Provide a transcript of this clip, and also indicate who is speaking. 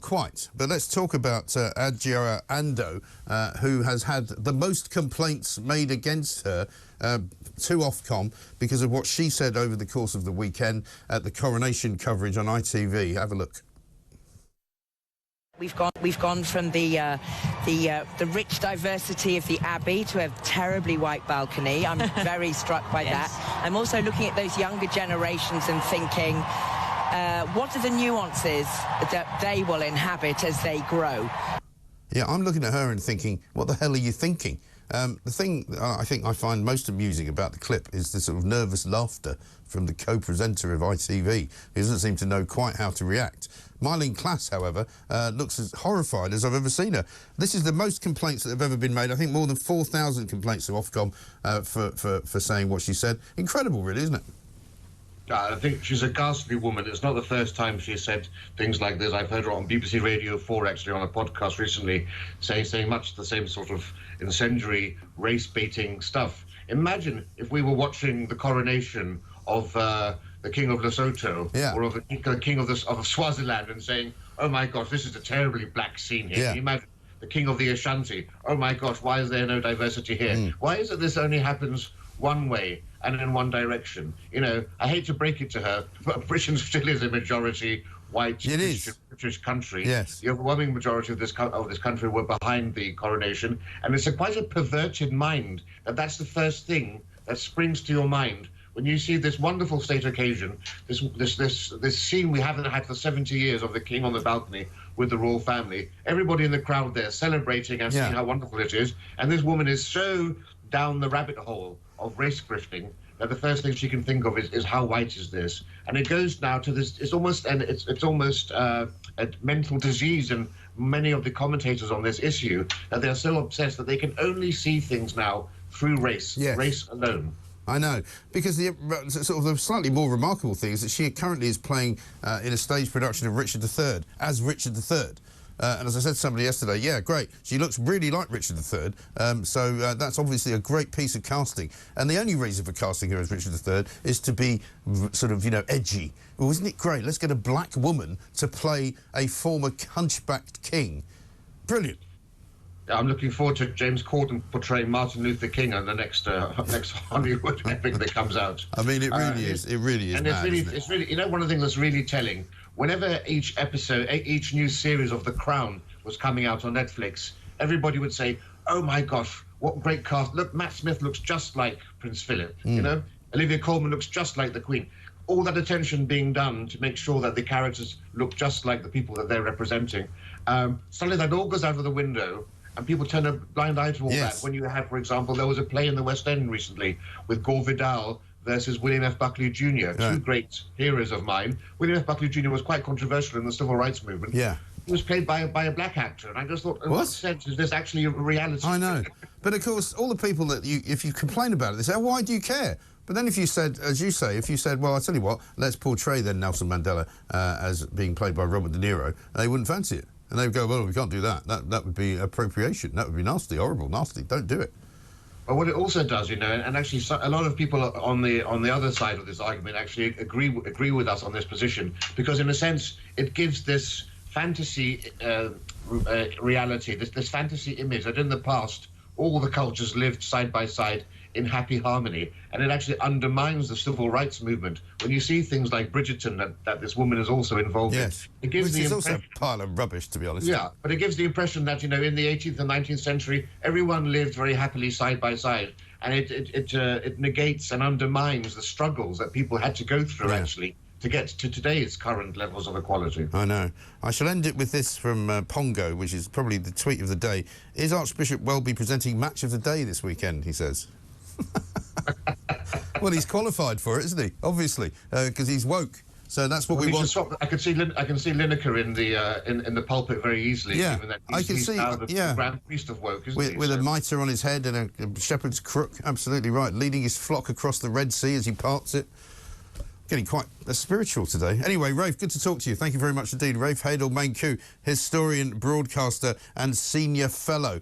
Speaker 1: quite. But let's talk about Adjoa Andoh, who has had the most complaints made against her to OFCOM because of what she said over the course of the weekend at the Coronation coverage on ITV. Have a look.
Speaker 2: We've gone from the rich diversity of the Abbey to a terribly white balcony. I'm very struck by that. I'm also looking at those younger generations and thinking, what are the nuances that they will inhabit as they grow?
Speaker 1: Yeah, I'm looking at her and thinking, what the hell are you thinking? The thing I think I find most amusing about the clip is the sort of nervous laughter from the co-presenter of ITV, who doesn't seem to know quite how to react. Mylene Klass, however, looks as horrified as I've ever seen her. This is the most complaints that have ever been made. I think more than 4,000 complaints to OFCOM for saying what she said. Incredible, really, isn't it?
Speaker 3: I think she's a ghastly woman. It's not the first time she's said things like this. I've heard her on BBC Radio 4, actually, on a podcast recently, saying much the same sort of incendiary, race-baiting stuff. Imagine if we were watching the coronation of the King of Lesotho, or of the King of Swaziland, and saying, oh my gosh, this is a terribly black scene here. Can you imagine the King of the Ashanti? Oh my gosh, why is there no diversity here? Why is it this only happens one way and in one direction? You know, I hate to break it to her, but Britain still is a majority white British country.
Speaker 1: Yes.
Speaker 3: The overwhelming majority of this country were behind the coronation, and it's quite a perverted mind that's the first thing that springs to your mind when you see this wonderful state occasion, this scene we haven't had for 70 years of the King on the balcony with the royal family. Everybody in the crowd there celebrating and seeing how wonderful it is, and this woman is so down the rabbit hole of race grifting that the first thing she can think of is how white is this? And it goes now to this. It's almost a mental disease, and many of the commentators on this issue that they're so obsessed that they can only see things now through race, race alone.
Speaker 1: I know, because the sort of the slightly more remarkable thing is that she currently is playing in a stage production of Richard III as Richard III. And as I said to somebody yesterday, yeah, great, she looks really like Richard III, so that's obviously a great piece of casting. And the only reason for casting her as Richard III is to be sort of, you know, edgy. Well, isn't it great? Let's get a black woman to play a former hunchbacked king. Brilliant.
Speaker 3: I'm looking forward to James Corden portraying Martin Luther King on the next Hollywood epic that comes out.
Speaker 1: I mean, it really is. It really is.
Speaker 3: And
Speaker 1: mad,
Speaker 3: it's really, you know, one of the things that's really telling. Whenever each new series of The Crown was coming out on Netflix, everybody would say, "Oh my gosh, what great cast! Look, Matt Smith looks just like Prince Philip. You know, Olivia Colman looks just like the Queen." All that attention being done to make sure that the characters look just like the people that they're representing. Suddenly, that all goes out of the window. And people turn a blind eye to all that. When you have, for example, there was a play in the West End recently with Gore Vidal versus William F. Buckley Jr., two great heroes of mine. William F. Buckley Jr. was quite controversial in the civil rights movement. He was played by a black actor, and I just thought, in what sense is this actually a reality?
Speaker 1: I know. But, of course, all the people that if you complain about it, they say, oh, why do you care? But then if you said, as you say, if you said, well, I'll tell you what, let's portray then Nelson Mandela as being played by Robert De Niro, they wouldn't fancy it. And they would go, well, we can't do that. That would be appropriation. That would be nasty, horrible, nasty. Don't do it.
Speaker 3: Well, what it also does, you know, and actually a lot of people on the other side of this argument actually agree with us on this position, because in a sense it gives this fantasy reality, this fantasy image that in the past all the cultures lived side by side in happy harmony, and it actually undermines the civil rights movement when you see things like Bridgerton that this woman is also involved in. It gives
Speaker 1: Which is also a pile of rubbish, to be honest.
Speaker 3: Yeah, but it gives the impression that, you know, in the 18th and 19th century, everyone lived very happily side by side, and it negates and undermines the struggles that people had to go through actually to get to today's current levels of equality.
Speaker 1: I know. I shall end it with this from Pongo, which is probably the tweet of the day. Is Archbishop Welby presenting Match of the Day this weekend, he says. Well, he's qualified for it, isn't he? Obviously, because he's woke. So that's what we want.
Speaker 3: I can see Lineker in the pulpit very easily.
Speaker 1: Yeah,
Speaker 3: given that
Speaker 1: I can see.
Speaker 3: Now the Grand Priest of woke, isn't he?
Speaker 1: With a mitre on his head and a shepherd's crook. Absolutely right. Leading his flock across the Red Sea as he parts it. Getting quite spiritual today. Anyway, Rafe, good to talk to you. Thank you very much indeed. Rafe Heydel-Mankoo, historian, broadcaster and senior fellow.